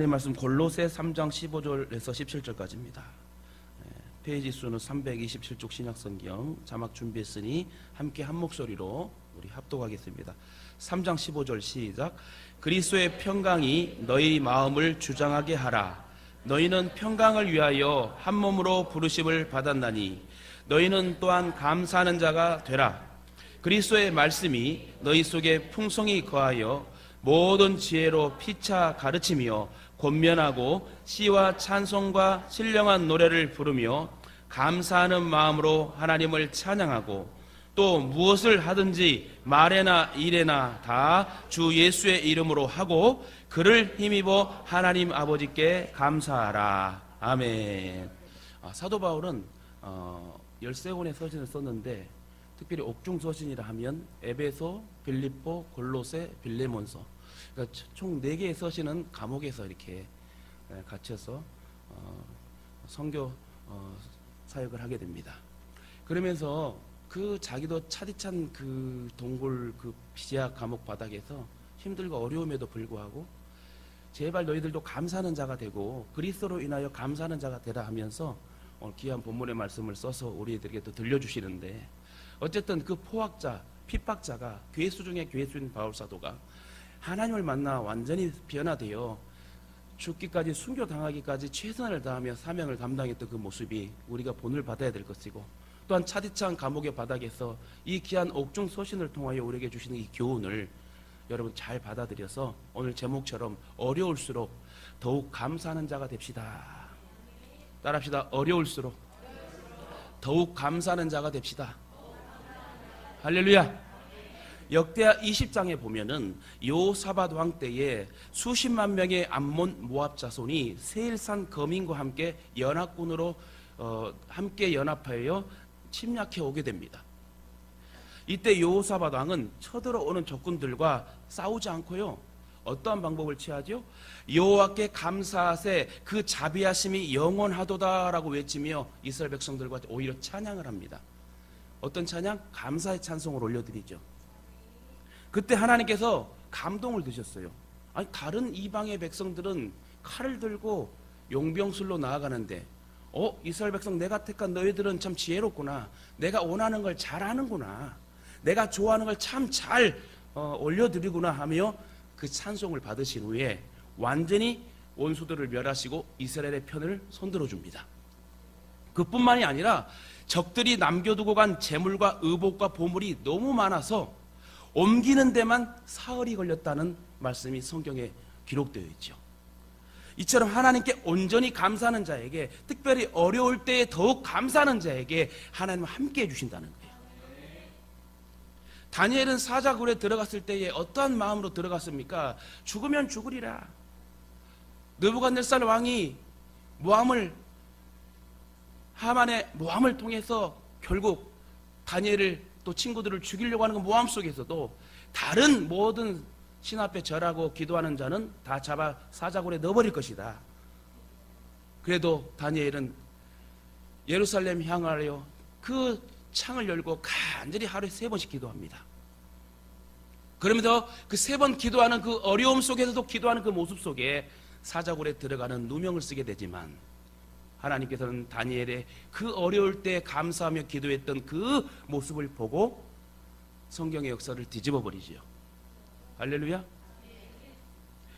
하나님 말씀 골로새 3장 15절에서 17절까지입니다. 페이지 수는 327쪽 신약성경 자막 준비했으니 함께 한 목소리로 우리 합독하겠습니다. 3장 15절 시작. 그리스도의 평강이 너희 마음을 주장하게 하라. 너희는 평강을 위하여 한 몸으로 부르심을 받았나니 너희는 또한 감사하는 자가 되라. 그리스도의 말씀이 너희 속에 풍성히 거하여 모든 지혜로 피차 가르치며 권면하고 시와 찬송과 신령한 노래를 부르며 감사하는 마음으로 하나님을 찬양하고 또 무엇을 하든지 말에나 일에나 다 주 예수의 이름으로 하고 그를 힘입어 하나님 아버지께 감사하라. 아멘. 사도 바울은 13권의 서신을 썼는데 특별히 옥중 서신이라 하면 에베소, 빌립보, 골로새, 빌레몬서, 그러니까 총 4개의 서신은 감옥에서 이렇게 갇혀서 선교 사역을 하게 됩니다. 그러면서 그 자기도 차디찬 그 동굴 그 비제학 감옥 바닥에서 힘들고 어려움에도 불구하고 제발 너희들도 감사하는 자가 되고 그리스도로 인하여 감사하는 자가 되라 하면서 오늘 귀한 본문의 말씀을 써서 우리들에게 또 들려주시는데, 어쨌든 그 포악자, 핍박자가 괴수 중에 괴수인 바울사도가 하나님을 만나 완전히 변화되어 죽기까지 순교당하기까지 최선을 다하며 사명을 담당했던 그 모습이 우리가 본을 받아야 될 것이고, 또한 차디찬 감옥의 바닥에서 이 귀한 옥중 서신을 통하여 우리에게 주시는 이 교훈을 여러분 잘 받아들여서 오늘 제목처럼 어려울수록 더욱 감사하는 자가 됩시다. 따라합시다. 어려울수록 더욱 감사하는 자가 됩시다. 할렐루야. 역대하 20장에 보면은 여호사밧 왕 때에 수십만 명의 암몬 모압 자손이 세일산 거민과 함께 연합군으로 함께 연합하여 침략해 오게 됩니다. 이때 여호사밧 왕은 쳐들어오는 적군들과 싸우지 않고요, 어떠한 방법을 취하죠? 여호와께 감사하세 그 자비하심이 영원하도다라고 외치며 이스라엘 백성들과 오히려 찬양을 합니다. 어떤 찬양? 감사의 찬송을 올려드리죠. 그때 하나님께서 감동을 드셨어요. 아니, 다른 이방의 백성들은 칼을 들고 용병술로 나아가는데 이스라엘 백성 내가 택한 너희들은 참 지혜롭구나, 내가 원하는 걸 잘하는구나, 내가 좋아하는 걸 참 잘 올려드리구나 하며 그 찬송을 받으신 후에 완전히 원수들을 멸하시고 이스라엘의 편을 손들어 줍니다. 그뿐만이 아니라 적들이 남겨두고 간 재물과 의복과 보물이 너무 많아서 옮기는 데만 사흘이 걸렸다는 말씀이 성경에 기록되어 있죠. 이처럼 하나님께 온전히 감사하는 자에게, 특별히 어려울 때에 더욱 감사하는 자에게 하나님은 함께 해주신다는 거예요. 다니엘은 사자굴에 들어갔을 때에 어떠한 마음으로 들어갔습니까? 죽으면 죽으리라. 느부갓네살 왕이 하만의 모함을 통해서 결국 다니엘을 또 친구들을 죽이려고 하는 그 모함 속에서도 다른 모든 신 앞에 절하고 기도하는 자는 다 잡아 사자굴에 넣어버릴 것이다. 그래도 다니엘은 예루살렘 향하여 그 창을 열고 간절히 하루에 3번씩 기도합니다. 그러면서 그 3번 기도하는 그 어려움 속에서도 기도하는 그 모습 속에 사자굴에 들어가는 누명을 쓰게 되지만, 하나님께서는 다니엘의 그 어려울 때 감사하며 기도했던 그 모습을 보고 성경의 역사를 뒤집어 버리지요. 할렐루야.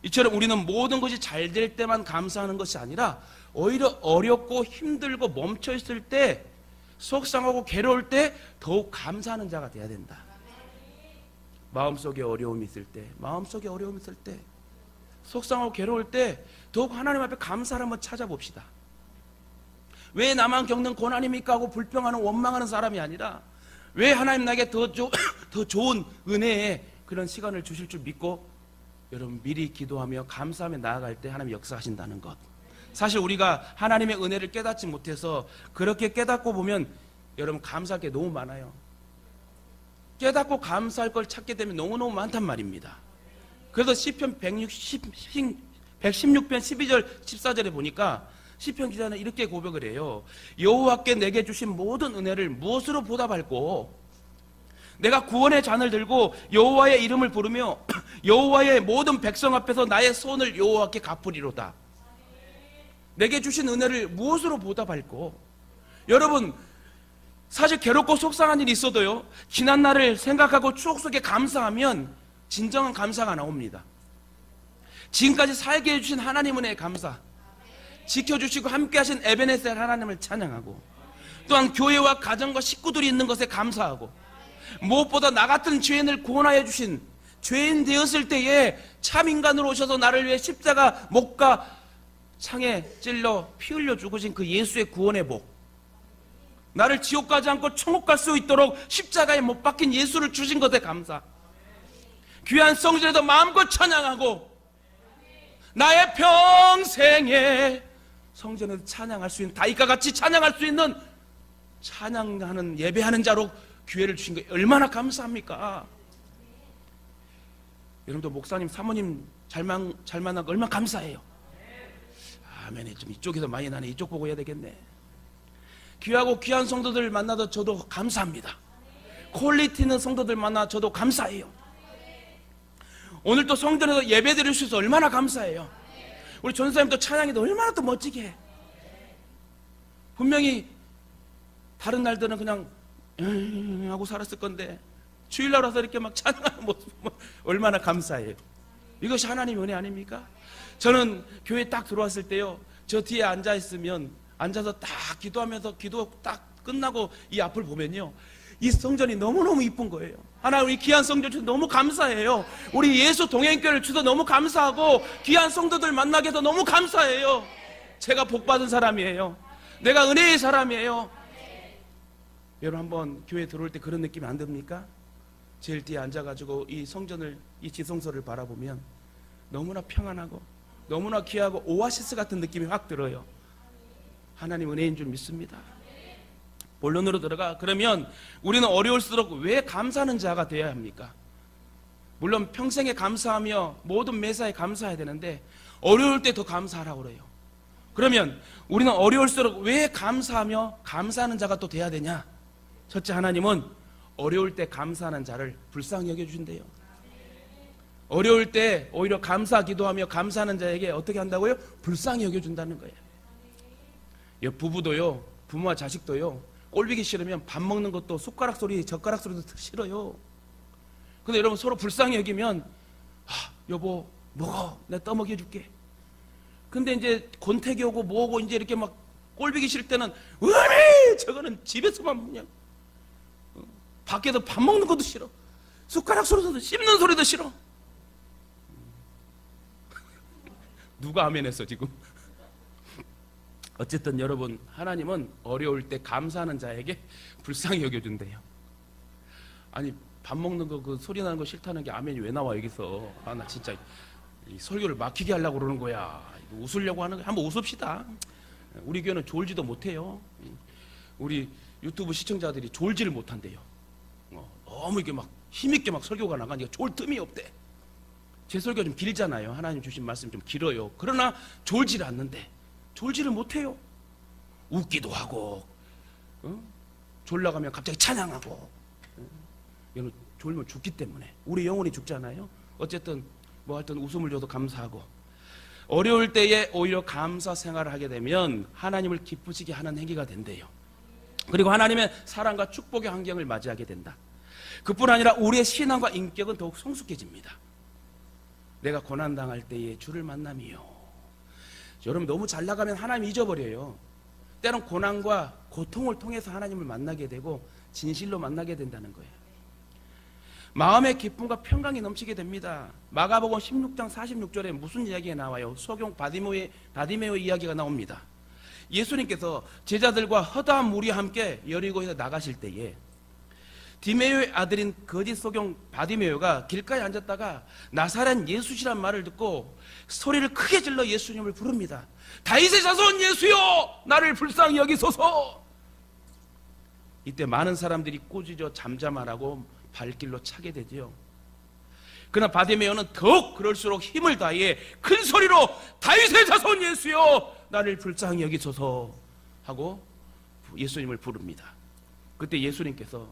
이처럼 우리는 모든 것이 잘 될 때만 감사하는 것이 아니라 오히려 어렵고 힘들고 멈춰 있을 때, 속상하고 괴로울 때 더욱 감사하는 자가 돼야 된다. 마음속에 어려움이 있을 때, 속상하고 괴로울 때 더욱 하나님 앞에 감사를 한번 찾아봅시다. 왜 나만 겪는 고난입니까 하고 불평하는 원망하는 사람이 아니라, 왜 하나님 나에게 더 좋은 은혜의 그런 시간을 주실 줄 믿고 여러분 미리 기도하며 감사하며 나아갈 때 하나님 역사하신다는 것. 사실 우리가 하나님의 은혜를 깨닫지 못해서 그렇게 깨닫고 보면 여러분 감사할 게 너무 많아요. 깨닫고 감사할 걸 찾게 되면 너무너무 많단 말입니다. 그래서 시편 116편 12절 14절에 보니까 시편 기자는 이렇게 고백을 해요. 여호와께 내게 주신 모든 은혜를 무엇으로 보답할꼬? 내가 구원의 잔을 들고 여호와의 이름을 부르며 여호와의 모든 백성 앞에서 나의 손을 여호와께 갚으리로다. 내게 주신 은혜를 무엇으로 보답할꼬? 여러분, 사실 괴롭고 속상한 일이 있어도요, 지난 날을 생각하고 추억 속에 감사하면 진정한 감사가 나옵니다. 지금까지 살게 해주신 하나님 은혜에 감사, 지켜주시고 함께하신 에베네셀 하나님을 찬양하고, 또한 교회와 가정과 식구들이 있는 것에 감사하고, 무엇보다 나 같은 죄인을 구원하여 주신, 죄인 되었을 때에 참 인간으로 오셔서 나를 위해 십자가 목과 창에 찔러 피 흘려 죽으신 그 예수의 구원의 복, 나를 지옥 가지 않고 천국 갈 수 있도록 십자가에 못 박힌 예수를 주신 것에 감사, 귀한 성전에서 마음껏 찬양하고 나의 평생에 성전에서 찬양할 수 있는, 다윗과 같이 찬양할 수 있는, 찬양하는 예배하는 자로 기회를 주신 거 얼마나 감사합니까? 여러분도 목사님 사모님 잘 만나고 얼마나 감사해요. 아멘에 좀 이쪽에서 많이 나네. 이쪽 보고 해야 되겠네. 귀하고 귀한 성도들 만나도 저도 감사합니다. 퀄리티 있는 성도들 만나 저도 감사해요. 오늘 또 성전에서 예배 드릴 수 있어서 얼마나 감사해요. 우리 전사님도 찬양이도 얼마나 또 멋지게 해. 분명히 다른 날들은 그냥 하고 살았을 건데 주일날 와서 이렇게 막 찬양하는 모습 얼마나 감사해요. 이것이 하나님의 은혜 아닙니까? 저는 교회 딱 들어왔을 때요, 저 뒤에 앉아있으면 앉아서 딱 기도하면서 기도 딱 끝나고 이 앞을 보면요, 이 성전이 너무너무 이쁜 거예요. 하나님, 우리 귀한 성전 주셔서 너무 감사해요. 우리 예수 동행교회를 주셔서 너무 감사하고 귀한 성도들 만나게 해서 너무 감사해요. 제가 복받은 사람이에요. 내가 은혜의 사람이에요. 여러분, 한번 교회 들어올 때 그런 느낌이 안 듭니까? 제일 뒤에 앉아가지고 이 성전을, 이 지성소를 바라보면 너무나 평안하고 너무나 귀하고 오아시스 같은 느낌이 확 들어요. 하나님 은혜인 줄 믿습니다. 본론으로 들어가. 그러면 우리는 어려울수록 왜 감사하는 자가 되어야 합니까? 물론 평생에 감사하며 모든 매사에 감사해야 되는데 어려울 때 더 감사하라고 그래요. 그러면 우리는 어려울수록 왜 감사하며 감사하는 자가 또 돼야 되냐? 첫째, 하나님은 어려울 때 감사하는 자를 불쌍히 여겨주신대요. 어려울 때 오히려 감사 기도하며 감사하는 자에게 어떻게 한다고요? 불쌍히 여겨준다는 거예요. 부부도요, 부모와 자식도요, 꼴보기 싫으면 밥 먹는 것도 숟가락 소리, 젓가락 소리도 싫어요. 근데 여러분 서로 불쌍히 여기면, 여보 먹어, 내가 떠먹여 줄게. 근데 이제 권태기 오고 뭐오고 이제 이렇게 막 꼴보기 싫을 때는, 으이, 저거는 집에서만 먹냐, 밖에서 밥 먹는 것도 싫어, 숟가락 소리도 씹는 소리도 싫어. 누가 아멘했어 지금? 어쨌든 여러분, 하나님은 어려울 때 감사하는 자에게 불쌍히 여겨준대요. 아니, 밥 먹는 거 그 소리 나는 거 싫다는 게 아멘이 왜 나와 여기서? 나 진짜 이 설교를 막히게 하려고 그러는 거야. 웃으려고 하는 거야. 한번 웃읍시다. 우리 교회는 졸지도 못해요. 우리 유튜브 시청자들이 졸지를 못한대요. 너무 이게 막 힘있게 막 설교가 나가니까 졸 틈이 없대. 제 설교가 좀 길잖아요. 하나님 주신 말씀 좀 길어요. 그러나 졸지를 않는데, 졸지를 못해요. 웃기도 하고, 졸라가면 갑자기 찬양하고. 이건 졸면 죽기 때문에. 우리 영혼이 죽잖아요. 어쨌든 뭐 하여튼 웃음을 줘도 감사하고, 어려울 때에 오히려 감사 생활을 하게 되면 하나님을 기쁘시게 하는 행위가 된대요. 그리고 하나님의 사랑과 축복의 환경을 맞이하게 된다. 그뿐 아니라 우리의 신앙과 인격은 더욱 성숙해집니다. 내가 고난당할 때에 주를 만남이요. 여러분, 너무 잘 나가면 하나님 잊어버려요. 때론 고난과 고통을 통해서 하나님을 만나게 되고 진실로 만나게 된다는 거예요. 마음의 기쁨과 평강이 넘치게 됩니다. 마가복음 16장 46절에 무슨 이야기가 나와요? 소경 바디메오 이야기가 나옵니다. 예수님께서 제자들과 허다한 무리와 함께 여리고에서 나가실 때에 디메오의 아들인 거짓 소경 바디메오가 길가에 앉았다가 나사렛 예수시란 말을 듣고 소리를 크게 질러 예수님을 부릅니다. 다윗의 자손 예수여, 나를 불쌍히 여기소서. 이때 많은 사람들이 꾸짖어 잠잠하라고 발길로 차게 되지요. 그러나 바디메오는 더욱 그럴수록 힘을 다해 큰 소리로 다윗의 자손 예수여, 나를 불쌍히 여기소서 하고 예수님을 부릅니다. 그때 예수님께서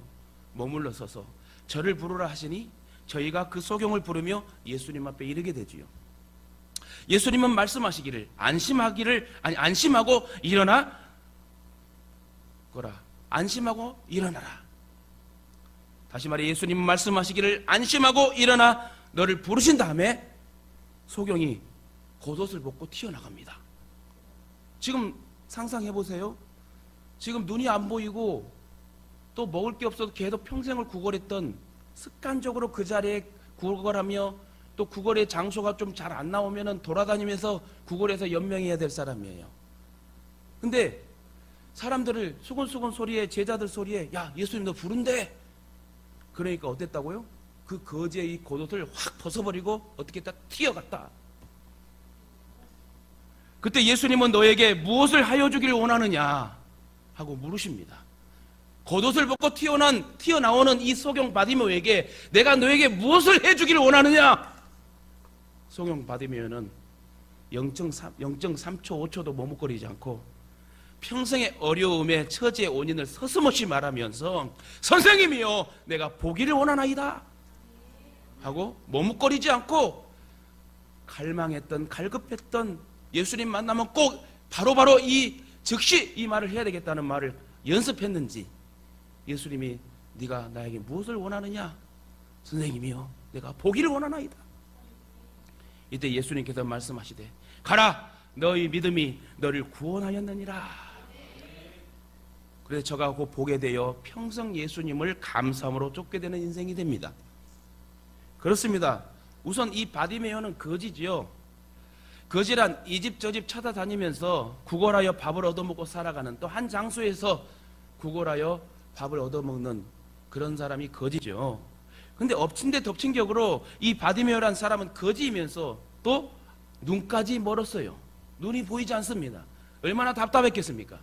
머물러 서서 저를 부르라 하시니 저희가 그 소경을 부르며 예수님 앞에 이르게 되지요. 예수님은 말씀하시기를 안심하고 일어나 거라. 안심하고 일어나라. 다시 말해 예수님은 말씀하시기를 안심하고 일어나 너를 부르신 다음에 소경이 겉옷을 벗고 튀어나갑니다. 지금 상상해 보세요. 지금 눈이 안 보이고 또 먹을 게 없어도 계속 평생을 구걸했던, 습관적으로 그 자리에 구걸하며 또 구걸의 장소가 좀 잘 안 나오면은 돌아다니면서 구걸해서 연명해야 될 사람이에요. 근데 사람들을 수근수근 소리에, 제자들 소리에 야 예수님 너 부른대. 그러니까 어땠다고요? 그 거지의 이 겉옷을 확 벗어버리고 어떻게 딱 튀어갔다. 그때 예수님은 너에게 무엇을 하여 주길 원하느냐 하고 물으십니다. 겉옷을 벗고 튀어나오는 이 소경 바디메오에게 내가 너에게 무엇을 해주기를 원하느냐? 소경 바디메오는 0.3초 5초도 머뭇거리지 않고 평생의 어려움에 처지의 원인을 서슴없이 말하면서 선생님이여 내가 보기를 원하나이다 하고 머뭇거리지 않고 갈망했던, 갈급했던 예수님 만나면 꼭 바로바로 즉시 이 말을 해야 되겠다는 말을 연습했는지, 예수님이 네가 나에게 무엇을 원하느냐? 선생님이여 내가 보기를 원하나이다. 이때 예수님께서 말씀하시되 가라 너희 믿음이 너를 구원하였느니라. 그래서 저가 곧 보게 되어 평생 예수님을 감사함으로 쫓게 되는 인생이 됩니다. 그렇습니다. 우선 이 바디메오는 거지지요. 거지란 이 집 저 집 찾아다니면서 구걸하여 밥을 얻어먹고 살아가는, 또 한 장소에서 구걸하여 밥을 얻어먹는 그런 사람이 거지죠. 근데 엎친 데 덮친 격으로 이 바디메오란 사람은 거지이면서 또 눈까지 멀었어요. 눈이 보이지 않습니다. 얼마나 답답했겠습니까?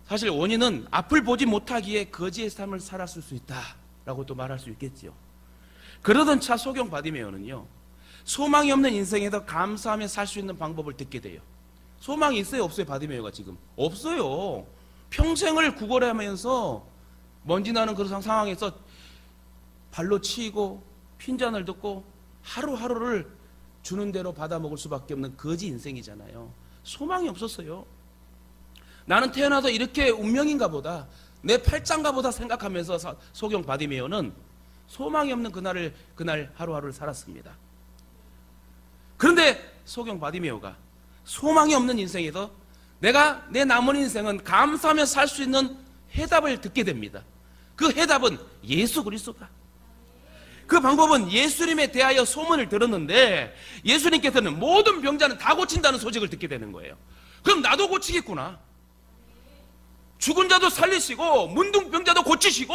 사실 원인은 앞을 보지 못하기에 거지의 삶을 살았을 수 있다라고 또 말할 수 있겠죠. 그러던 차 소경 바디메오는요, 소망이 없는 인생에서 감사하며 살 수 있는 방법을 듣게 돼요. 소망이 있어요 없어요? 바디메오가 지금 없어요. 평생을 구걸하면서 먼지 나는 그런 상황에서 발로 치이고 핀잔을 듣고 하루하루를 주는 대로 받아 먹을 수밖에 없는 거지 인생이잖아요. 소망이 없었어요. 나는 태어나서 이렇게 운명인가 보다, 내 팔짱가 보다 생각하면서 소경 바디메오는 소망이 없는 그날 하루하루를 살았습니다. 그런데 소경 바디메오가 소망이 없는 인생에서 내가 내 남은 인생은 감사하며 살 수 있는 해답을 듣게 됩니다. 그 해답은 예수 그리스도다. 그 방법은 예수님에 대하여 소문을 들었는데 예수님께서는 모든 병자는 다 고친다는 소식을 듣게 되는 거예요. 그럼 나도 고치겠구나. 죽은 자도 살리시고 문둥병자도 고치시고,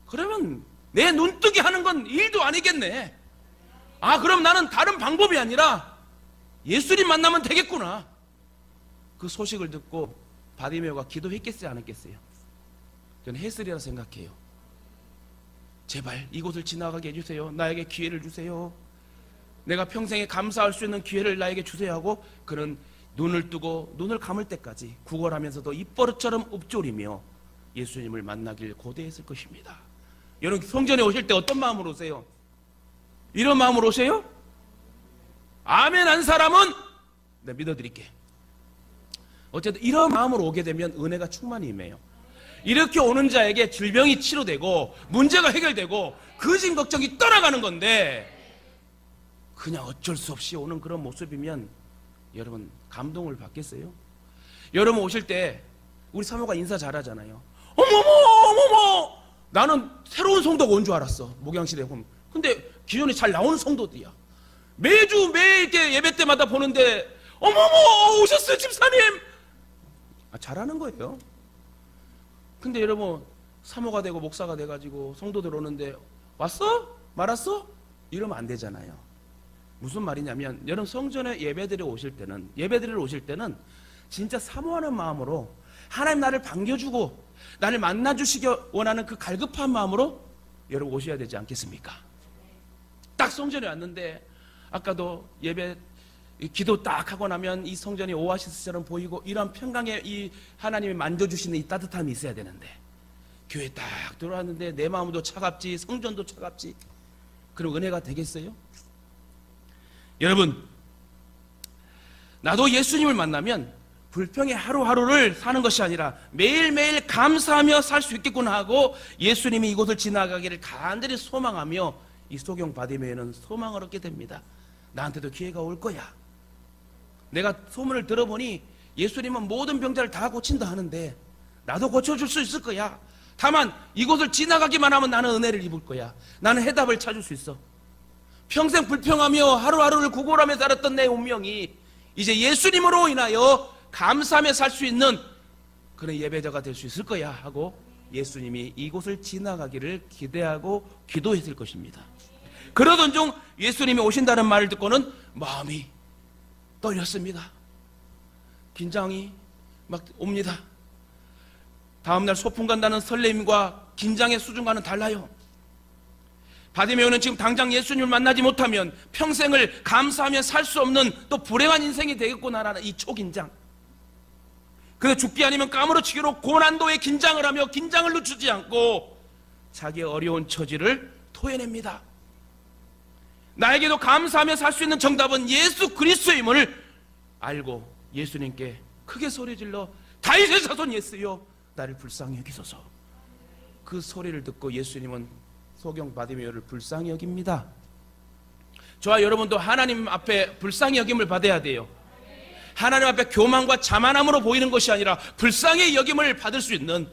그러면 내 눈뜨기 하는 건 일도 아니겠네. 아 그럼 나는 다른 방법이 아니라 예수님 만나면 되겠구나. 그 소식을 듣고 바디메오가 기도했겠어요 않았겠어요? 저는 했으리라 생각해요. 제발 이곳을 지나가게 해주세요. 나에게 기회를 주세요. 내가 평생에 감사할 수 있는 기회를 나에게 주세요 하고 그는 눈을 뜨고 눈을 감을 때까지 구걸하면서도 입버릇처럼 읊조리며 예수님을 만나길 고대했을 것입니다. 여러분 성전에 오실 때 어떤 마음으로 오세요? 이런 마음으로 오세요? 아멘 한 사람은 내가 믿어드릴게. 어쨌든 이런 마음으로 오게 되면 은혜가 충만히 임해요. 이렇게 오는 자에게 질병이 치료되고 문제가 해결되고 그 짐 걱정이 떠나가는 건데, 그냥 어쩔 수 없이 오는 그런 모습이면 여러분 감동을 받겠어요? 여러분 오실 때 우리 사모가 인사 잘하잖아요. 어머머 나는 새로운 성도가 온 줄 알았어. 목양실에 보면. 근데 기존에 잘 나오는 성도들이야. 매일 이렇게 예배 때마다 보는데 어머머 오셨어요 집사님. 잘하는 거예요. 근데 여러분 사모가 되고 목사가 돼가지고 성도들 오는데 왔어? 말았어? 이러면 안 되잖아요. 무슨 말이냐면 여러분 성전에 예배드리러 오실 때는 진짜 사모하는 마음으로 하나님 나를 반겨주고 나를 만나주시기 원하는 그 갈급한 마음으로 여러분 오셔야 되지 않겠습니까? 딱 성전에 왔는데 아까도 예배 기도 딱 하고 나면 이 성전이 오아시스처럼 보이고 이런 평강에 이 하나님이 만져주시는 이 따뜻함이 있어야 되는데 교회 딱 들어왔는데 내 마음도 차갑지, 성전도 차갑지. 그럼 은혜가 되겠어요? 여러분, 나도 예수님을 만나면 불평의 하루하루를 사는 것이 아니라 매일매일 감사하며 살 수 있겠구나 하고 예수님이 이곳을 지나가기를 간절히 소망하며 이 소경 바디메오는 소망을 얻게 됩니다. 나한테도 기회가 올 거야. 내가 소문을 들어보니 예수님은 모든 병자를 다 고친다 하는데 나도 고쳐줄 수 있을 거야. 다만 이곳을 지나가기만 하면 나는 은혜를 입을 거야. 나는 해답을 찾을 수 있어. 평생 불평하며 하루하루를 구걸하며 살았던 내 운명이 이제 예수님으로 인하여 감사하며 살 수 있는 그런 예배자가 될 수 있을 거야 하고 예수님이 이곳을 지나가기를 기대하고 기도했을 것입니다. 그러던 중 예수님이 오신다는 말을 듣고는 마음이 떨렸습니다. 긴장이 막 옵니다. 다음날 소풍 간다는 설렘과 긴장의 수준과는 달라요. 바디메오는 지금 당장 예수님을 만나지 못하면 평생을 감사하며 살 수 없는 또 불행한 인생이 되겠구나라는 이 초긴장. 그래서 죽기 아니면 까무러치기로 고난도의 긴장을 하며 긴장을 늦추지 않고 자기의 어려운 처지를 토해냅니다. 나에게도 감사하며 살 수 있는 정답은 예수 그리스도임을 알고 예수님께 크게 소리질러 다윗의 자손 예수여 나를 불쌍히 여기소서. 그 소리를 듣고 예수님은 소경 바디메오를 불쌍히 여깁니다. 저와 여러분도 하나님 앞에 불쌍히 여김을 받아야 돼요. 하나님 앞에 교만과 자만함으로 보이는 것이 아니라 불쌍히 여김을 받을 수 있는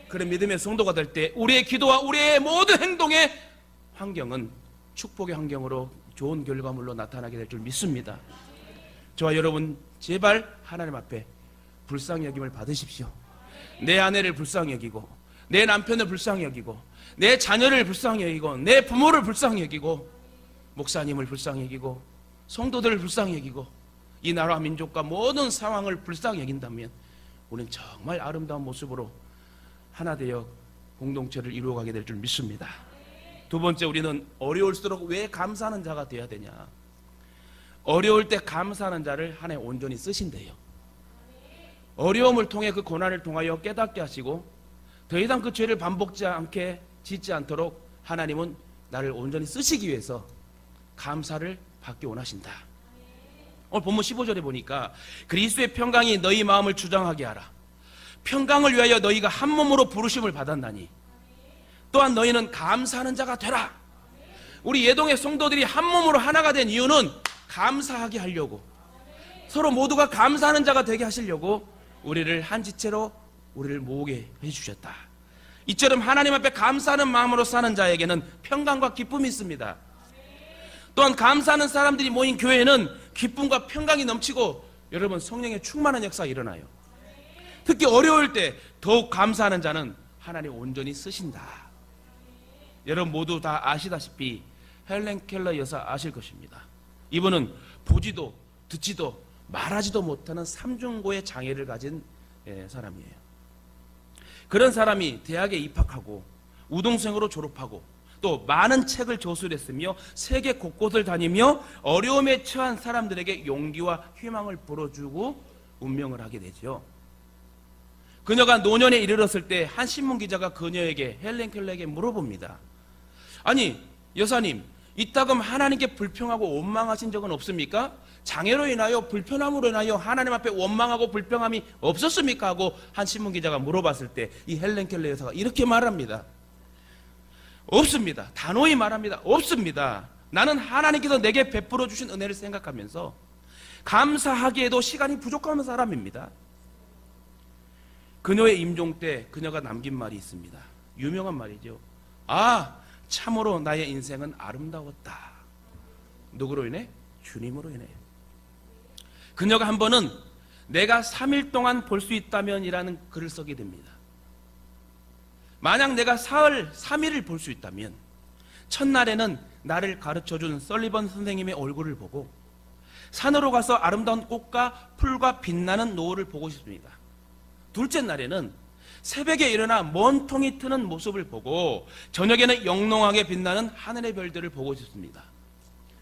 그런 믿음의 성도가 될 때 우리의 기도와 우리의 모든 행동의 환경은 축복의 환경으로 좋은 결과물로 나타나게 될 줄 믿습니다. 저와 여러분 제발 하나님 앞에 불쌍히 여김을 받으십시오. 내 아내를 불쌍히 여기고 내 남편을 불쌍히 여기고 내 자녀를 불쌍히 여기고 내 부모를 불쌍히 여기고 목사님을 불쌍히 여기고 성도들을 불쌍히 여기고 이 나라와 민족과 모든 상황을 불쌍히 여긴다면 우리는 정말 아름다운 모습으로 하나 되어 공동체를 이루어가게 될 줄 믿습니다. 두 번째, 우리는 어려울수록 왜 감사하는 자가 되어야 되냐. 어려울 때 감사하는 자를 하나님 온전히 쓰신대요. 어려움을 통해 그 고난을 통하여 깨닫게 하시고 더 이상 그 죄를 반복지 않게 짓지 않도록 하나님은 나를 온전히 쓰시기 위해서 감사를 받기 원하신다. 오늘 본문 15절에 보니까 그리스도의 평강이 너희 마음을 주장하게 하라. 평강을 위하여 너희가 한 몸으로 부르심을 받았나니 또한 너희는 감사하는 자가 되라. 우리 예동의 성도들이 한 몸으로 하나가 된 이유는 감사하게 하려고, 서로 모두가 감사하는 자가 되게 하시려고 우리를 한 지체로 우리를 모으게 해주셨다. 이처럼 하나님 앞에 감사하는 마음으로 사는 자에게는 평강과 기쁨이 있습니다. 또한 감사하는 사람들이 모인 교회에는 기쁨과 평강이 넘치고 여러분 성령의 충만한 역사가 일어나요. 특히 어려울 때 더욱 감사하는 자는 하나님 온전히 쓰신다. 여러분 모두 다 아시다시피 헬렌 켈러 여사 아실 것입니다. 이분은 보지도 듣지도 말하지도 못하는 삼중고의 장애를 가진 사람이에요. 그런 사람이 대학에 입학하고 우등생으로 졸업하고 또 많은 책을 저술했으며 세계 곳곳을 다니며 어려움에 처한 사람들에게 용기와 희망을 불어주고 운명을 하게 되죠. 그녀가 노년에 이르렀을 때 한 신문기자가 그녀에게, 헬렌 켈러에게 물어봅니다. 아니 여사님, 이따금 하나님께 불평하고 원망하신 적은 없습니까? 장애로 인하여 불편함으로 인하여 하나님 앞에 원망하고 불평함이 없었습니까? 하고 한 신문기자가 물어봤을 때 이 헬렌 켈러 여사가 이렇게 말합니다. 없습니다. 단호히 말합니다. 없습니다. 나는 하나님께서 내게 베풀어 주신 은혜를 생각하면서 감사하기에도 시간이 부족한 사람입니다. 그녀의 임종 때 그녀가 남긴 말이 있습니다. 유명한 말이죠. 아, 참으로 나의 인생은 아름다웠다. 누구로 인해? 주님으로 인해. 그녀가 한 번은 내가 3일 동안 볼 수 있다면 이라는 글을 쓰게 됩니다. 만약 내가 사흘 3일을 볼 수 있다면 첫날에는 나를 가르쳐준 설리번 선생님의 얼굴을 보고 산으로 가서 아름다운 꽃과 풀과 빛나는 노을을 보고 싶습니다. 둘째 날에는 새벽에 일어나 먼통이 트는 모습을 보고 저녁에는 영롱하게 빛나는 하늘의 별들을 보고 싶습니다.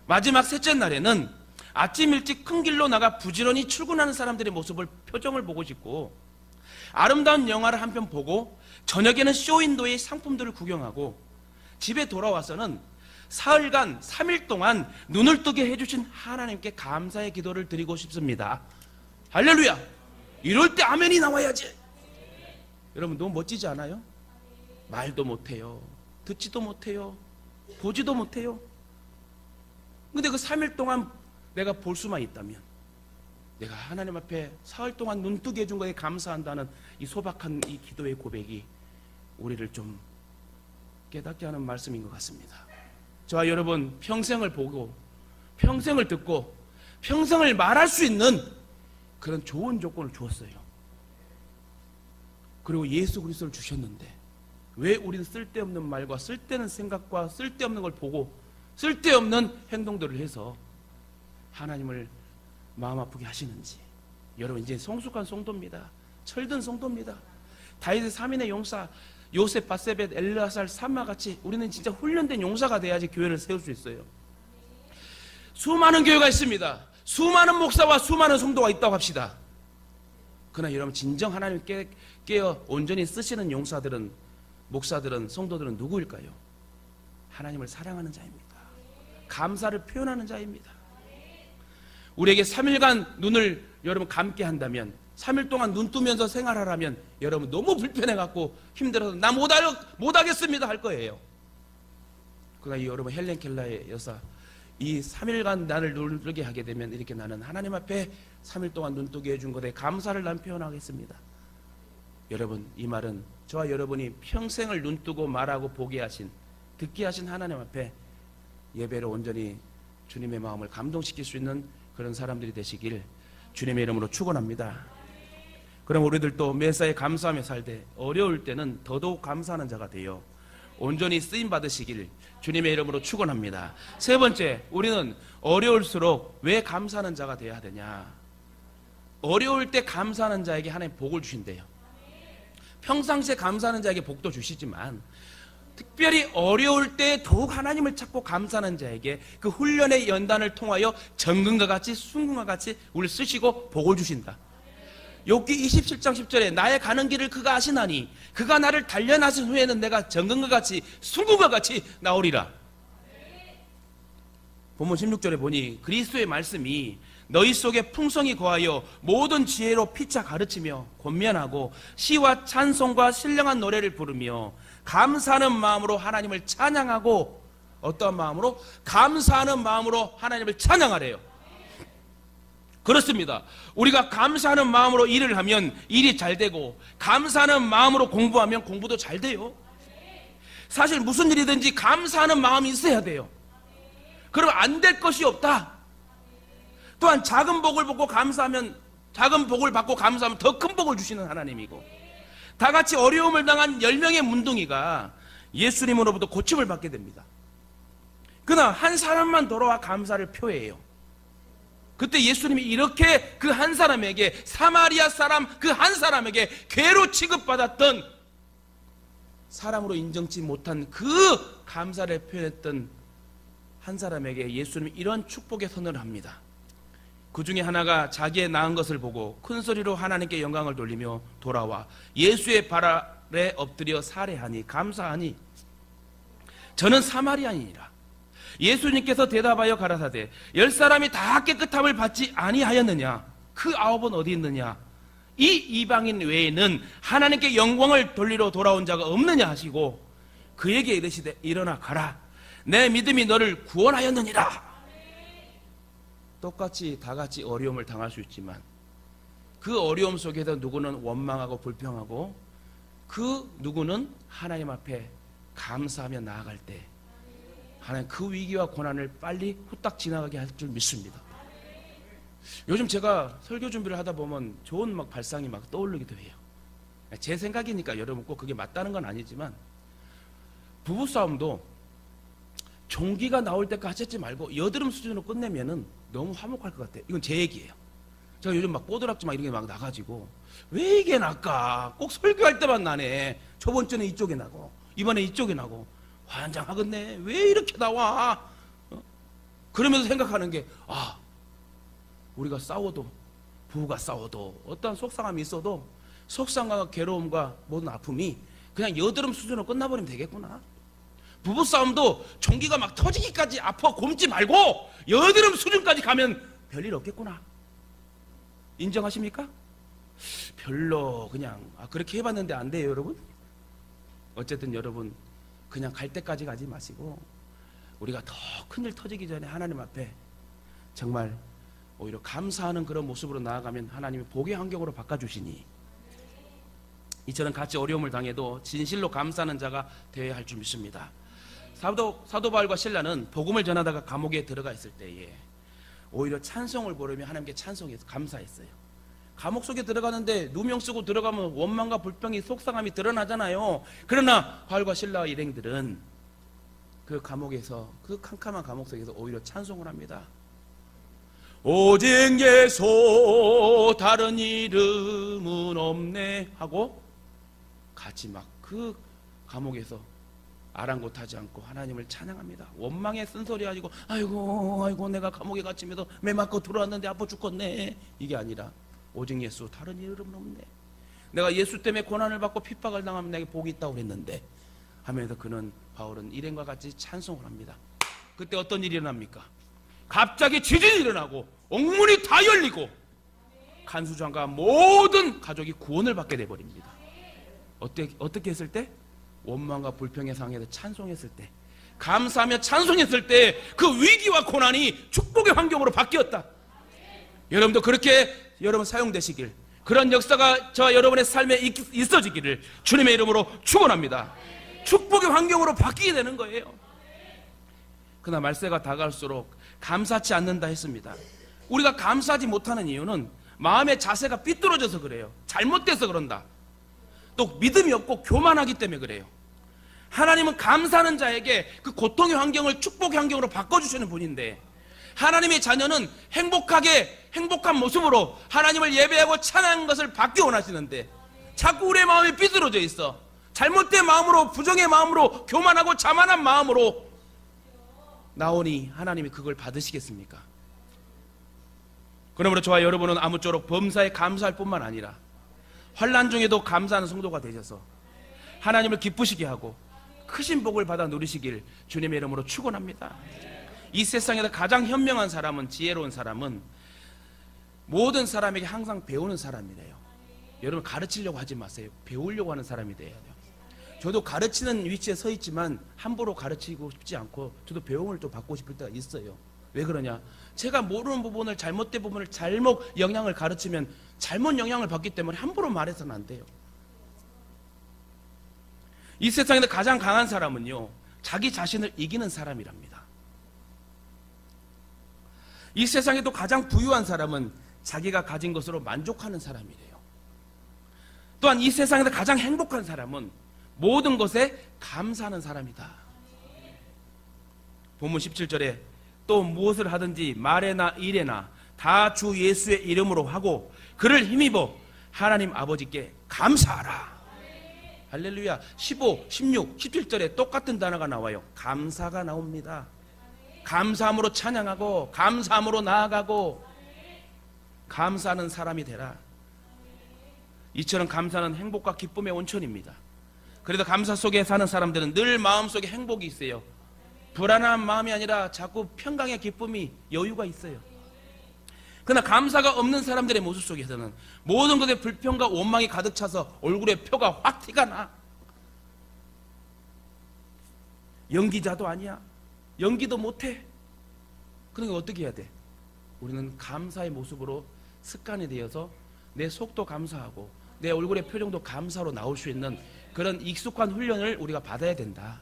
마지막 셋째 날에는 아침 일찍 큰 길로 나가 부지런히 출근하는 사람들의 모습을, 표정을 보고 싶고 아름다운 영화를 한 편 보고 저녁에는 쇼윈도의 상품들을 구경하고 집에 돌아와서는 사흘간 3일 동안 눈을 뜨게 해주신 하나님께 감사의 기도를 드리고 싶습니다. 할렐루야! 이럴 때 아멘이 나와야지. 여러분 너무 멋지지 않아요? 말도 못해요, 듣지도 못해요, 보지도 못해요. 근데 그 3일 동안 내가 볼 수만 있다면, 내가 하나님 앞에 사흘 동안 눈 뜨게 해준 거에 감사한다는 이 소박한 이 기도의 고백이 우리를 좀 깨닫게 하는 말씀인 것 같습니다. 저와 여러분 평생을 보고 평생을 듣고 평생을 말할 수 있는 그런 좋은 조건을 주었어요. 그리고 예수 그리스도를 주셨는데 왜 우리는 쓸데없는 말과 쓸데없는 생각과 쓸데없는 걸 보고 쓸데없는 행동들을 해서 하나님을 마음 아프게 하시는지. 여러분 이제 성숙한 성도입니다. 철든 성도입니다. 다윗의 3인의 용사 요셉, 바세벳, 엘르아살, 삼마같이 우리는 진짜 훈련된 용사가 돼야지 교회를 세울 수 있어요. 수많은 교회가 있습니다. 수많은 목사와 수많은 성도가 있다고 합시다. 그러나 여러분 진정 하나님 깨어 온전히 쓰시는 용사들은, 목사들은, 성도들은 누구일까요? 하나님을 사랑하는 자입니다. 감사를 표현하는 자입니다. 우리에게 3일간 눈을 여러분 감게 한다면, 3일 동안 눈 뜨면서 생활하라면 여러분 너무 불편해갖고 힘들어서 나 못하겠습니다 할 거예요. 그러나 여러분 헬렌 켈러의 여사, 이 3일간 나를 눈을 뜨게 하게 되면 이렇게 나는 하나님 앞에 3일 동안 눈 뜨게 해준 것에 감사를 난 표현하겠습니다. 여러분 이 말은 저와 여러분이 평생을 눈 뜨고 말하고 보게 하신, 듣게 하신 하나님 앞에 예배로 온전히 주님의 마음을 감동시킬 수 있는 그런 사람들이 되시길 주님의 이름으로 축원합니다. 그럼 우리들도 매사에 감사하며 살되 어려울 때는 더더욱 감사하는 자가 되어 온전히 쓰임 받으시길 주님의 이름으로 축원합니다. 세 번째, 우리는 어려울수록 왜 감사하는 자가 되어야 되냐? 어려울 때 감사하는 자에게 하나님 복을 주신대요. 평상시에 감사하는 자에게 복도 주시지만 특별히 어려울 때 더욱 하나님을 찾고 감사하는 자에게 그 훈련의 연단을 통하여 정금과 같이 순금과 같이 우리를 쓰시고 복을 주신다. 욥기 27장 10절에 나의 가는 길을 그가 아시나니 그가 나를 단련하신 후에는 내가 정금과 같이 순금과 같이 나오리라. 본문 16절에 보니 그리스도의 말씀이 너희 속에 풍성이 거하여 모든 지혜로 피차 가르치며 권면하고 시와 찬송과 신령한 노래를 부르며 감사하는 마음으로 하나님을 찬양하고, 어떠한 마음으로? 감사하는 마음으로 하나님을 찬양하래요. 그렇습니다. 우리가 감사하는 마음으로 일을 하면 일이 잘 되고 감사하는 마음으로 공부하면 공부도 잘 돼요. 사실 무슨 일이든지 감사하는 마음이 있어야 돼요. 그럼 안 될 것이 없다. 또한 작은 복을 받고 감사하면, 작은 복을 받고 감사하면 더 큰 복을 주시는 하나님이고, 다같이 어려움을 당한 10명의 문둥이가 예수님으로부터 고침을 받게 됩니다. 그러나 한 사람만 돌아와 감사를 표해요. 그때 예수님이 이렇게 그 한 사람에게, 사마리아 사람 그 한 사람에게 괴로 취급받았던, 사람으로 인정치 못한 그 감사를 표현했던 한 사람에게 예수님이 이런 축복의 선언을 합니다. 그 중에 하나가 자기의 낳은 것을 보고 큰 소리로 하나님께 영광을 돌리며 돌아와 예수의 발 아래 엎드려 살해하니 감사하니 저는 사마리아인이라. 예수님께서 대답하여 가라사대 10사람이 다 깨끗함을 받지 아니하였느냐? 그 9은 어디 있느냐? 이 이방인 외에는 하나님께 영광을 돌리러 돌아온 자가 없느냐 하시고 그에게 이르시되 일어나 가라. 내 믿음이 너를 구원하였느니라. 똑같이 다같이 어려움을 당할 수 있지만 그 어려움 속에서 누구는 원망하고 불평하고 그 누구는 하나님 앞에 감사하며 나아갈 때 하나님 그 위기와 고난을 빨리 후딱 지나가게 할 줄 믿습니다. 요즘 제가 설교 준비를 하다 보면 좋은 막 발상이 막 떠오르기도 해요. 제 생각이니까 여러분 꼭 그게 맞다는 건 아니지만 부부싸움도 종기가 나올 때까지 하지 말고 여드름 수준으로 끝내면은 너무 화목할 것 같아요. 이건 제 얘기예요. 제가 요즘 막 뽀드락지 막 이런 게 막 나가지고 왜 이게 날까? 꼭 설교할 때만 나네. 저번 주는 이쪽에 나고 이번에 이쪽에 나고 환장하겠네. 왜 이렇게 나와? 그러면서 생각하는 게 우리가 싸워도, 부부가 싸워도 어떠한 속상함이 있어도 속상과 괴로움과 모든 아픔이 그냥 여드름 수준으로 끝나버리면 되겠구나. 부부싸움도 종기가 막 터지기까지 아파 곰지 말고 여드름 수준까지 가면 별일 없겠구나. 인정하십니까? 별로 그냥 그렇게 해봤는데 안 돼요, 여러분. 어쨌든 여러분 그냥 갈 때까지 가지 마시고 우리가 더 큰일 터지기 전에 하나님 앞에 정말 오히려 감사하는 그런 모습으로 나아가면 하나님이 복의 환경으로 바꿔주시니 이처럼 같이 어려움을 당해도 진실로 감사하는 자가 되어야 할 줄 믿습니다. 사도 바울과 실라는 복음을 전하다가 감옥에 들어가 있을 때에 오히려 찬송을 부르며 하나님께 찬송해서 감사했어요. 감옥 속에 들어가는데 누명 쓰고 들어가면 원망과 불평이 속상함이 드러나잖아요. 그러나 바울과 실라의 일행들은 그 감옥에서 그 캄캄한 감옥 속에서 오히려 찬송을 합니다. 오직 예수 다른 이름은 없네 하고 같이 막 그 감옥에서 아랑곳하지 않고 하나님을 찬양합니다. 원망에 쓴소리 가지고 아이고 내가 감옥에 갇히면서 매 맞고 들어왔는데 아파 죽겠네, 이게 아니라 오직 예수 다른 이름은 없네. 내가 예수 때문에 고난을 받고 핍박을 당하면 내게 복이 있다고 그랬는데 하면서 그는 바울은 일행과 같이 찬송을 합니다. 그때 어떤 일이 일어납니까? 갑자기 지진이 일어나고 옥문이 다 열리고 간수장과 모든 가족이 구원을 받게 돼버립니다. 어떻게 했을 때? 원망과 불평의 상황에서 찬송했을 때, 감사하며 찬송했을 때 그 위기와 고난이 축복의 환경으로 바뀌었다. 여러분도 그렇게 여러분 사용되시길, 그런 역사가 저와 여러분의 삶에 있어지기를 주님의 이름으로 축원합니다. 축복의 환경으로 바뀌게 되는 거예요. 그러나 말세가 다가올수록 감사치 않는다 했습니다. 우리가 감사하지 못하는 이유는 마음의 자세가 삐뚤어져서 그래요. 잘못돼서 그런다. 또 믿음이 없고 교만하기 때문에 그래요. 하나님은 감사하는 자에게 그 고통의 환경을 축복의 환경으로 바꿔주시는 분인데, 하나님의 자녀는 행복한 모습으로 하나님을 예배하고 찬양하는 것을 받기 원하시는데 자꾸 우리의 마음이 삐뚤어져 있어. 잘못된 마음으로, 부정의 마음으로, 교만하고 자만한 마음으로 나오니 하나님이 그걸 받으시겠습니까? 그러므로 저와 여러분은 아무쪼록 범사에 감사할 뿐만 아니라 환난 중에도 감사하는 성도가 되셔서 하나님을 기쁘시게 하고 크신 복을 받아 누리시길 주님의 이름으로 축원합니다. 이 세상에서 가장 현명한 사람은, 지혜로운 사람은 모든 사람에게 항상 배우는 사람이래요. 여러분 가르치려고 하지 마세요. 배우려고 하는 사람이 돼야 돼요. 저도 가르치는 위치에 서 있지만 함부로 가르치고 싶지 않고 저도 배움을 좀 받고 싶을 때가 있어요. 왜 그러냐? 제가 모르는 부분을, 잘못된 부분을 잘못 영향을 가르치면 잘못 영향을 받기 때문에 함부로 말해서는 안 돼요. 이 세상에서 가장 강한 사람은요, 자기 자신을 이기는 사람이랍니다. 이 세상에도 가장 부유한 사람은 자기가 가진 것으로 만족하는 사람이래요. 또한 이 세상에서 가장 행복한 사람은 모든 것에 감사하는 사람이다. 본문 17절에 또 무엇을 하든지 말에나 일에나 다 주 예수의 이름으로 하고 그를 힘입어 하나님 아버지께 감사하라. 할렐루야. 15, 16, 17절에 똑같은 단어가 나와요. 감사가 나옵니다. 감사함으로 찬양하고 감사함으로 나아가고 감사하는 사람이 되라. 이처럼 감사는 행복과 기쁨의 온천입니다. 그래도 감사 속에 사는 사람들은 늘 마음속에 행복이 있어요. 불안한 마음이 아니라 자꾸 평강의 기쁨이, 여유가 있어요. 그러나 감사가 없는 사람들의 모습 속에서는 모든 것에 불평과 원망이 가득 차서 얼굴에 표가 확 티가 나. 연기자도 아니야. 연기도 못해. 그러니까 어떻게 해야 돼? 우리는 감사의 모습으로 습관이 되어서 내 속도 감사하고 내 얼굴의 표정도 감사로 나올 수 있는 그런 익숙한 훈련을 우리가 받아야 된다.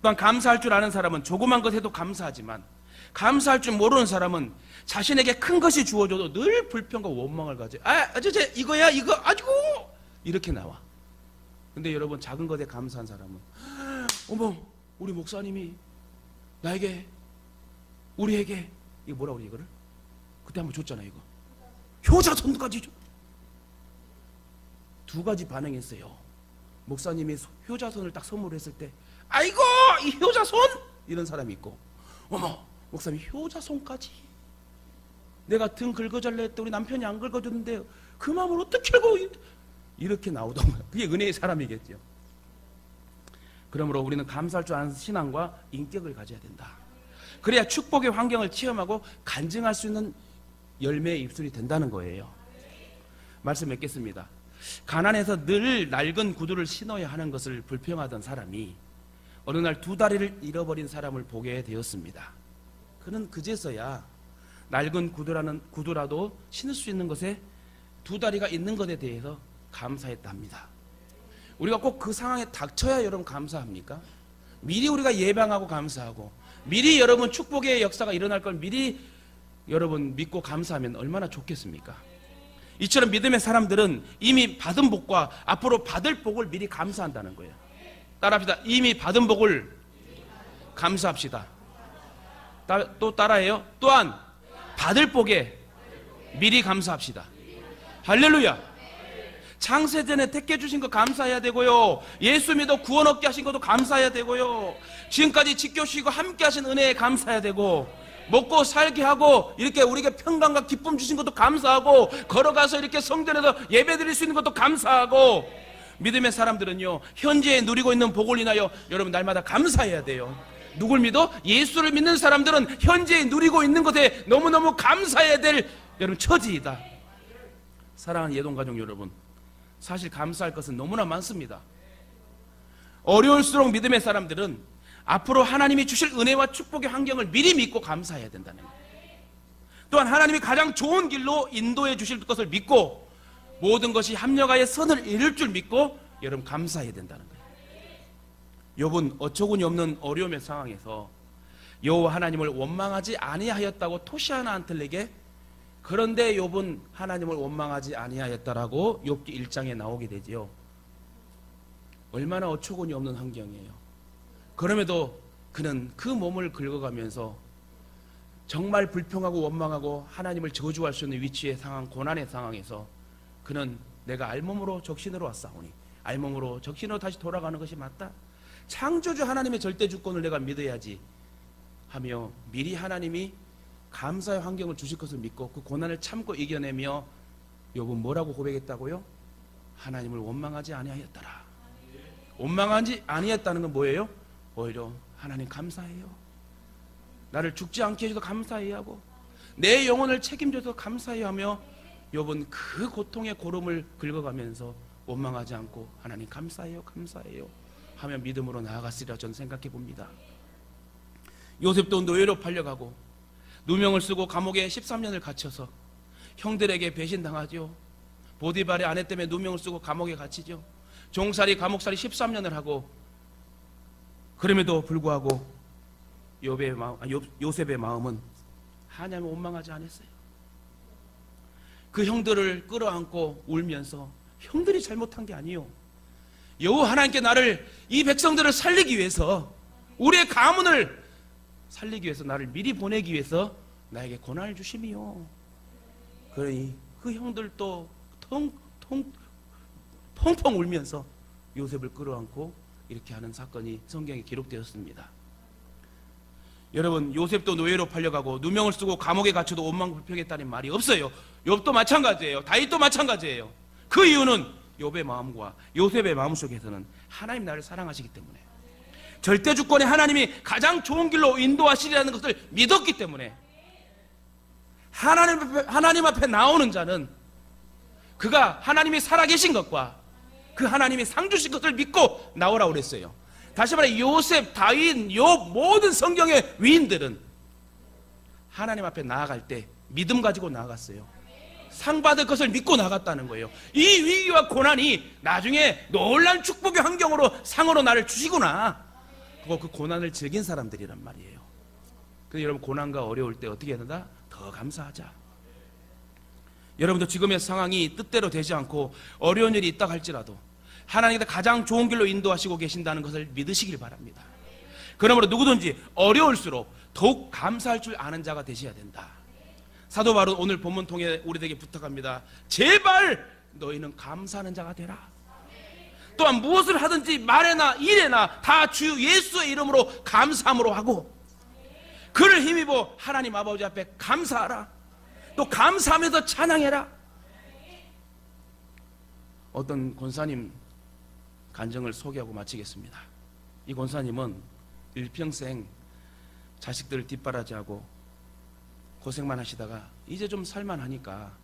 또한 감사할 줄 아는 사람은 조그만 것에도 감사하지만, 감사할 줄 모르는 사람은 자신에게 큰 것이 주어져도 늘 불평과 원망을 가져. 저 이거야, 이거 아이고 이렇게 나와. 근데 여러분, 작은 것에 감사한 사람은 어머, 우리 목사님이 나에게, 우리에게 이거 뭐라고 그래, 이거를 그때 한번 줬잖아. 이거 효자손까지 줘. 두 가지 반응이 있어요. 목사님이 효자손을 딱 선물했을 때 아이고 이 효자손, 이런 사람이 있고, 어머 목사님이 효자손까지. 내가 등 긁어달라 했더니 우리 남편이 안 긁어줬는데 그 마음을 어떻게 알고, 이렇게 나오던가. 그게 은혜의 사람이겠죠. 그러므로 우리는 감사할 줄 아는 신앙과 인격을 가져야 된다. 그래야 축복의 환경을 체험하고 간증할 수 있는 열매의 입술이 된다는 거예요. 말씀 맺겠습니다. 가난해서 늘 낡은 구두를 신어야 하는 것을 불평하던 사람이 어느 날 두 다리를 잃어버린 사람을 보게 되었습니다. 그는 그제서야 낡은 구두라도 신을 수 있는 것에 두 다리가 있는 것에 대해서 감사했다 합니다. 우리가 꼭 그 상황에 닥쳐야 여러분 감사합니까? 미리 우리가 예방하고 감사하고 미리 여러분 축복의 역사가 일어날 걸 미리 여러분 믿고 감사하면 얼마나 좋겠습니까? 이처럼 믿음의 사람들은 이미 받은 복과 앞으로 받을 복을 미리 감사한다는 거예요. 따라합시다. 이미 받은 복을 감사합시다. 또 따라해요. 또한 받을 복에 미리 감사합시다. 할렐루야. 창세전에 택해 주신 거 감사해야 되고요. 예수 믿어 구원 얻게 하신 것도 감사해야 되고요. 지금까지 지켜주시고 함께 하신 은혜에 감사해야 되고, 먹고 살게 하고 이렇게 우리에게 평강과 기쁨 주신 것도 감사하고, 걸어가서 이렇게 성전에서 예배 드릴 수 있는 것도 감사하고, 믿음의 사람들은요 현재에 누리고 있는 복을 인하여 여러분 날마다 감사해야 돼요. 누굴 믿어? 예수를 믿는 사람들은 현재에 누리고 있는 것에 너무너무 감사해야 될 여러분 처지이다. 사랑하는 예동가족 여러분, 사실 감사할 것은 너무나 많습니다. 어려울수록 믿음의 사람들은 앞으로 하나님이 주실 은혜와 축복의 환경을 미리 믿고 감사해야 된다는 거예요. 또한 하나님이 가장 좋은 길로 인도해 주실 것을 믿고 모든 것이 합력하여 선을 이룰 줄 믿고 여러분 감사해야 된다는 거예요. 욥은 어처구니 없는 어려움의 상황에서 여호와 하나님을 원망하지 아니하였다고 토시하나 안틀에게, 그런데 욥은 하나님을 원망하지 아니하였다라고 욥기 1장에 나오게 되지요. 얼마나 어처구니 없는 환경이에요. 그럼에도 그는 그 몸을 긁어가면서 정말 불평하고 원망하고 하나님을 저주할 수 있는 위치의 상황, 고난의 상황에서 그는 내가 알몸으로 적신으로 왔사오니 알몸으로 적신으로 다시 돌아가는 것이 맞다. 창조주 하나님의 절대 주권을 내가 믿어야지 하며 미리 하나님이 감사의 환경을 주실 것을 믿고 그 고난을 참고 이겨내며 욥은 뭐라고 고백했다고요? 하나님을 원망하지 아니하였더라. 원망하지 아니했다는 건 뭐예요? 오히려 하나님 감사해요. 나를 죽지 않게 해줘서 감사해야 하고 내 영혼을 책임져서 감사해야 하며 욥은 그 고통의 고름을 긁어가면서 원망하지 않고 하나님 감사해요 감사해요 하며 믿음으로 나아갔으리라 저는 생각해 봅니다. 요셉도 노예로 팔려가고 누명을 쓰고 감옥에 13년을 갇혀서 형들에게 배신당하죠. 보디발의 아내 때문에 누명을 쓰고 감옥에 갇히죠. 종살이 감옥살이 13년을 하고, 그럼에도 불구하고 요셉의 마음은 하나님을 원망하지 않았어요. 그 형들을 끌어안고 울면서 형들이 잘못한 게 아니요, 여호와 하나님께 나를, 이 백성들을 살리기 위해서, 우리의 가문을 살리기 위해서 나를 미리 보내기 위해서 나에게 고난을 주심이요. 그러니 그 형들도 펑펑 울면서 요셉을 끌어안고 이렇게 하는 사건이 성경에 기록되었습니다. 여러분, 요셉도 노예로 팔려가고 누명을 쓰고 감옥에 갇혀도 원망불평했다는 말이 없어요. 욥도 마찬가지예요. 다윗도 마찬가지예요. 그 이유는 욥의 마음과 요셉의 마음속에서는 하나님 나를 사랑하시기 때문에, 절대 주권에 하나님이 가장 좋은 길로 인도하시리라는 것을 믿었기 때문에, 하나님 앞에 나오는 자는 그가 하나님이 살아계신 것과 그 하나님이 상 주신 것을 믿고 나오라고 그랬어요. 다시 말해 요셉, 다윗, 욥 모든 성경의 위인들은 하나님 앞에 나아갈 때 믿음 가지고 나아갔어요. 상 받을 것을 믿고 나갔다는 거예요. 이 위기와 고난이 나중에 놀란 축복의 환경으로 상으로 나를 주시구나, 그 고난을 즐긴 사람들이란 말이에요. 그래서 여러분, 고난과 어려울 때 어떻게 해야 된다? 더 감사하자. 여러분도 지금의 상황이 뜻대로 되지 않고 어려운 일이 있다 할지라도 하나님께서 가장 좋은 길로 인도하시고 계신다는 것을 믿으시길 바랍니다. 그러므로 누구든지 어려울수록 더욱 감사할 줄 아는 자가 되셔야 된다. 사도 바울은 오늘 본문 통해 우리에게 부탁합니다. 제발 너희는 감사하는 자가 되라. 또한 무엇을 하든지 말에나 일에나 다 주 예수의 이름으로 감사함으로 하고 그를 힘입어 하나님 아버지 앞에 감사하라. 또 감사하면서 찬양해라. 어떤 권사님 간증을 소개하고 마치겠습니다. 이 권사님은 일평생 자식들을 뒷바라지하고 고생만 하시다가 이제 좀 살만하니까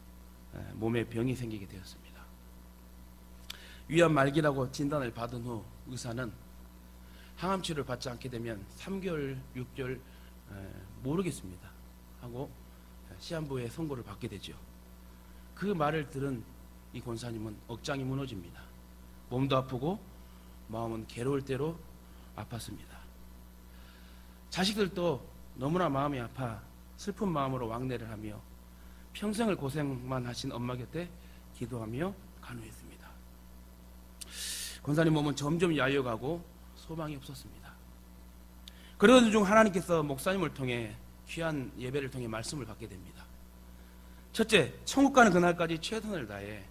몸에 병이 생기게 되었습니다. 위암 말기라고 진단을 받은 후 의사는 항암 치료를 받지 않게 되면 3개월, 6개월 모르겠습니다 하고 시한부의 선고를 받게 되죠. 그 말을 들은 이 권사님은 억장이 무너집니다. 몸도 아프고 마음은 괴로울 대로 아팠습니다. 자식들도 너무나 마음이 아파 슬픈 마음으로 왕래를 하며 평생을 고생만 하신 엄마 곁에 기도하며 간호했습니다. 권사님 몸은 점점 야유가고 소망이 없었습니다. 그러던 중 하나님께서 목사님을 통해 귀한 예배를 통해 말씀을 받게 됩니다. 첫째, 천국 가는 그날까지 최선을 다해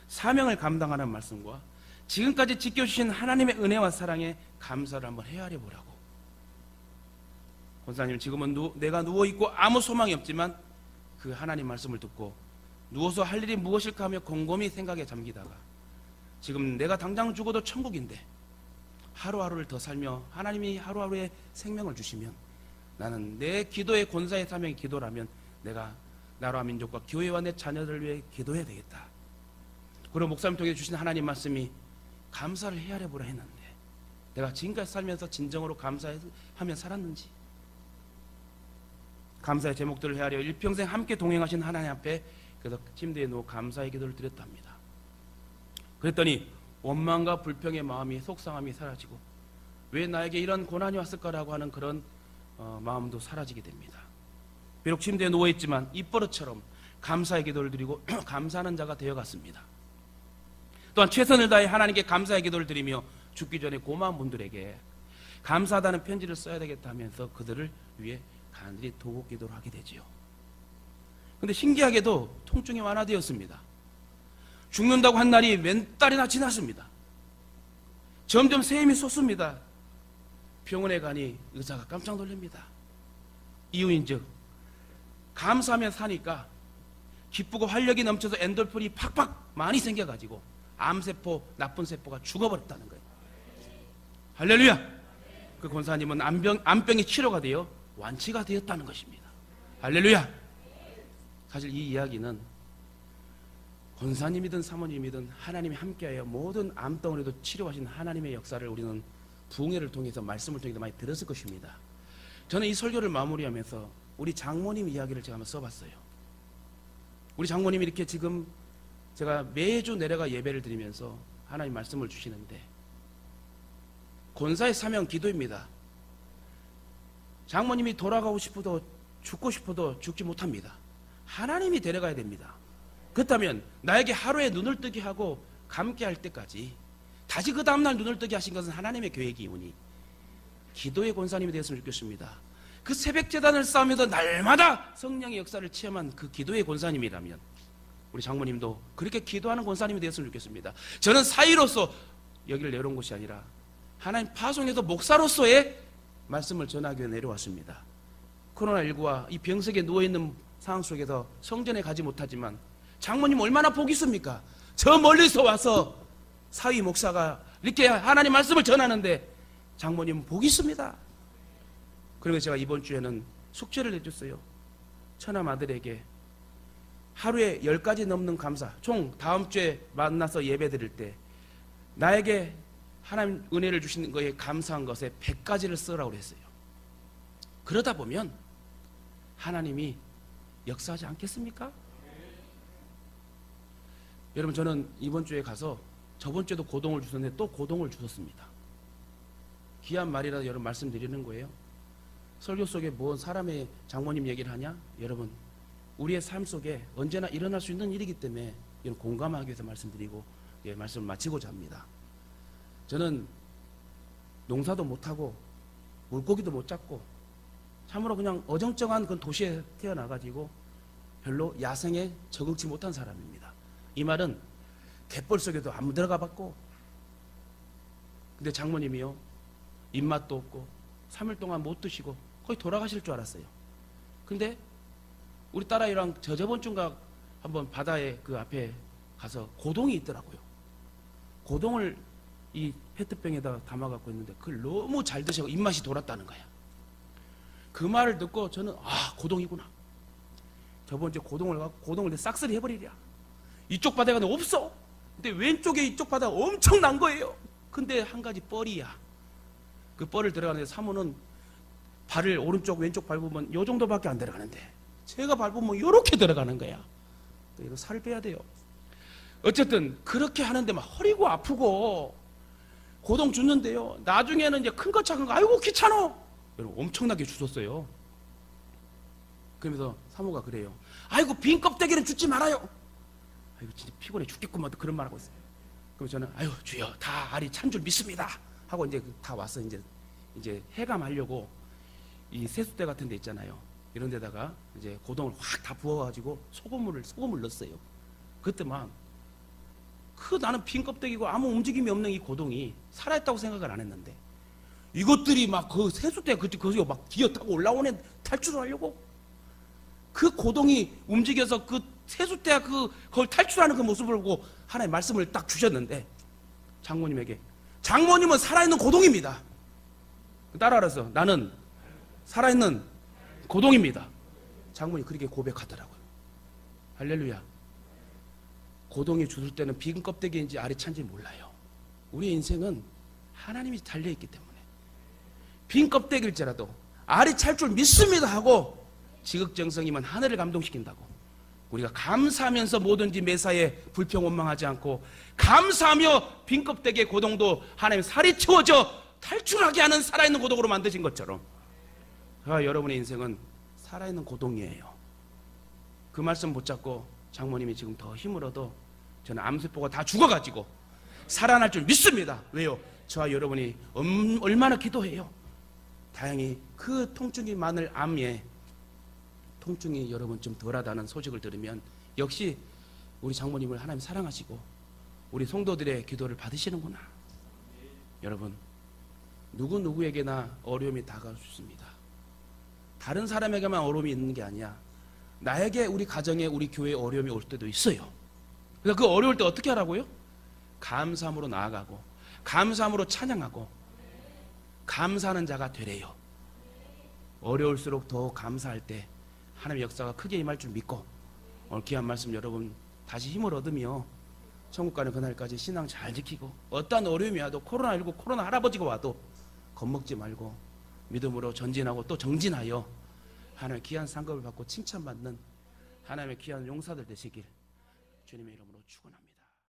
사명을 감당하는 말씀과 지금까지 지켜주신 하나님의 은혜와 사랑에 감사를 한번 헤아려 보라고. 권사님, 지금은 내가 누워있고 아무 소망이 없지만 그 하나님 말씀을 듣고 누워서 할 일이 무엇일까 하며 곰곰이 생각에 잠기다가 지금 내가 당장 죽어도 천국인데 하루하루를 더 살며 하나님이 하루하루의 생명을 주시면 나는 내 기도의 권사의 사명이 기도라면 내가 나라와 민족과 교회와 내 자녀들을 위해 기도해야 되겠다. 그리고 목사님 통해 주신 하나님 말씀이 감사를 헤아려 보라 했는데 내가 지금까지 살면서 진정으로 감사하며 살았는지, 감사의 제목들을 헤아려 일평생 함께 동행하신 하나님 앞에 그래서 침대에 누워 감사의 기도를 드렸답니다. 그랬더니 원망과 불평의 마음이, 속상함이 사라지고 왜 나에게 이런 고난이 왔을까라고 하는 그런 마음도 사라지게 됩니다. 비록 침대에 누워있지만 입버릇처럼 감사의 기도를 드리고 감사하는 자가 되어갔습니다. 또한 최선을 다해 하나님께 감사의 기도를 드리며 죽기 전에 고마운 분들에게 감사하다는 편지를 써야 되겠다 하면서 그들을 위해 간절히 도구 기도를 하게 되지요. 그런데 신기하게도 통증이 완화되었습니다. 죽는다고 한 날이 몇 달이나 지났습니다. 점점 세임이 솟습니다. 병원에 가니 의사가 깜짝 놀랍니다. 이유인즉 감사하며 사니까 기쁘고 활력이 넘쳐서 엔돌핀이 팍팍 많이 생겨가지고 암세포, 나쁜 세포가 죽어버렸다는 거예요. 할렐루야! 그 권사님은 암병이 치료가 되어 완치가 되었다는 것입니다. 할렐루야! 사실 이 이야기는 권사님이든 사모님이든 하나님이 함께하여 모든 암덩어리도 치료하신 하나님의 역사를 우리는 부흥회를 통해서 말씀을 통해서 많이 들었을 것입니다. 저는 이 설교를 마무리하면서 우리 장모님 이야기를 제가 한번 써봤어요. 우리 장모님이 이렇게 지금 제가 매주 내려가 예배를 드리면서 하나님 말씀을 주시는데 권사의 사명 기도입니다. 장모님이 돌아가고 싶어도 죽고 싶어도 죽지 못합니다. 하나님이 데려가야 됩니다. 그렇다면 나에게 하루에 눈을 뜨게 하고 감게 할 때까지 다시 그 다음날 눈을 뜨게 하신 것은 하나님의 계획이오니 기도의 권사님이 되었으면 좋겠습니다. 그 새벽 제단을 쌓으면서 날마다 성령의 역사를 체험한 그 기도의 권사님이라면 우리 장모님도 그렇게 기도하는 권사님이 되었으면 좋겠습니다. 저는 사위로서 여기를 내려온 것이 아니라 하나님 파송에서 목사로서의 말씀을 전하기 위해 내려왔습니다. 코로나19와 이 병석에 누워있는 상황 속에서 성전에 가지 못하지만 장모님 얼마나 복이 있습니까? 저 멀리서 와서 사위 목사가 이렇게 하나님 말씀을 전하는데 장모님 복이 있습니다. 그리고 제가 이번 주에는 숙제를 내줬어요. 처남 아들에게 하루에 10가지 넘는 감사, 총 다음 주에 만나서 예배 드릴 때 나에게 하나님 은혜를 주시는 거에 감사한 것에 100가지를 쓰라고 그랬어요. 그러다 보면 하나님이 역사하지 않겠습니까? 여러분, 저는 이번 주에 가서 저번 주에도 고동을 주셨는데 또 고동을 주셨습니다. 귀한 말이라도 여러분 말씀드리는 거예요. 설교 속에 뭔 사람의 장모님 얘기를 하냐? 여러분, 우리의 삶 속에 언제나 일어날 수 있는 일이기 때문에 이런 공감하기 위해서 말씀드리고 말씀을 마치고자 합니다. 저는 농사도 못하고 물고기도 못 잡고 참으로 그냥 어정쩡한 그 도시에 태어나가지고 별로 야생에 적응치 못한 사람입니다. 이 말은 갯벌 속에도 안 들어가 봤고, 근데 장모님이요 입맛도 없고 3일 동안 못 드시고 거의 돌아가실 줄 알았어요. 근데 우리 딸아이랑 저번 주인가 한번 바다에 그 앞에 가서 고동이 있더라고요. 고동을 이 페트병에다 담아갖고 있는데 그걸 너무 잘 드셔서 입맛이 돌았다는 거야. 그 말을 듣고 저는 고동이구나. 저번 주에 고동을 싹쓸이 해버리랴. 이쪽 바다가 없어. 근데 왼쪽에 이쪽 바다가 엄청난 거예요. 근데 한 가지 뻘이야. 그 뻘을 들어가는데 사모는 발을 오른쪽 왼쪽 밟으면 요 정도밖에 안 들어가는데 제가 밟으면 요렇게 들어가는 거야. 이거 살을 빼야 돼요. 어쨌든 그렇게 하는데 막 허리고 아프고 고동 줬는데요. 나중에는 이제 큰 거 작은 거 아이고 귀찮아. 여러분 엄청나게 주웠어요. 그러면서 사모가 그래요. 아이고 빈 껍데기는 줍지 말아요. 아이고 진짜 피곤해 죽겠구만 그런 말 하고 있어요. 그럼 저는 아유 주여 다 알이 찬 줄 믿습니다 하고 이제 다 와서 이제 해감하려고 이 세숫대 같은 데 있잖아요. 이런 데다가 이제 고동을 확 다 부어가지고 소금을 넣었어요. 그때만 나는 빈 껍데기고 아무 움직임이 없는 이 고동이 살아있다고 생각을 안 했는데 이것들이 막 그 세숫대 거기서 막 기어타고 올라오는 탈출하려고 그 고동이 움직여서 그 세숫대가 그걸 탈출하는 그 모습을 보고 하나의 말씀을 딱 주셨는데 장모님에게 장모님은 살아있는 고동입니다. 따라하라서 나는 살아있는 고동입니다. 장모님 그렇게 고백하더라고요. 할렐루야. 고동이 주술 때는 빈 껍데기인지 알이 찬지 몰라요. 우리의 인생은 하나님이 달려있기 때문에 빈 껍데기일지라도 알이 찰 줄 믿습니다 하고 지극정성이면 하늘을 감동시킨다고 우리가 감사하면서 뭐든지 매사에 불평 원망하지 않고 감사하며 빈 껍데기의 고동도 하나님 살이 채워져 탈출하게 하는 살아있는 고동으로 만드신 것처럼 여러분의 인생은 살아있는 고동이에요. 그 말씀 붙잡고 장모님이 지금 더 힘을 얻어 저는 암세포가 다 죽어가지고 살아날 줄 믿습니다. 왜요? 저와 여러분이 얼마나 기도해요. 다행히 그 통증이 많을 암에 통증이 여러분 좀 덜하다는 소식을 들으면 역시 우리 장모님을 하나님 사랑하시고 우리 성도들의 기도를 받으시는구나. 여러분 누구에게나 어려움이 다가올 수 있습니다. 다른 사람에게만 어려움이 있는 게 아니야. 나에게 우리 가정에 우리 교회에 어려움이 올 때도 있어요. 그래서 그 어려울 때 어떻게 하라고요? 감사함으로 나아가고 감사함으로 찬양하고 감사하는 자가 되래요. 어려울수록 더 감사할 때 하나님의 역사가 크게 임할 줄 믿고 오늘 귀한 말씀 여러분 다시 힘을 얻으며 천국 가는 그날까지 신앙 잘 지키고 어떠한 어려움이 와도 코로나19 코로나 할아버지가 와도 겁먹지 말고 믿음으로 전진하고 또 정진하여 하나님의 귀한 상급을 받고 칭찬받는 하나님의 귀한 용사들 되시길 주님의 이름으로 축원합니다.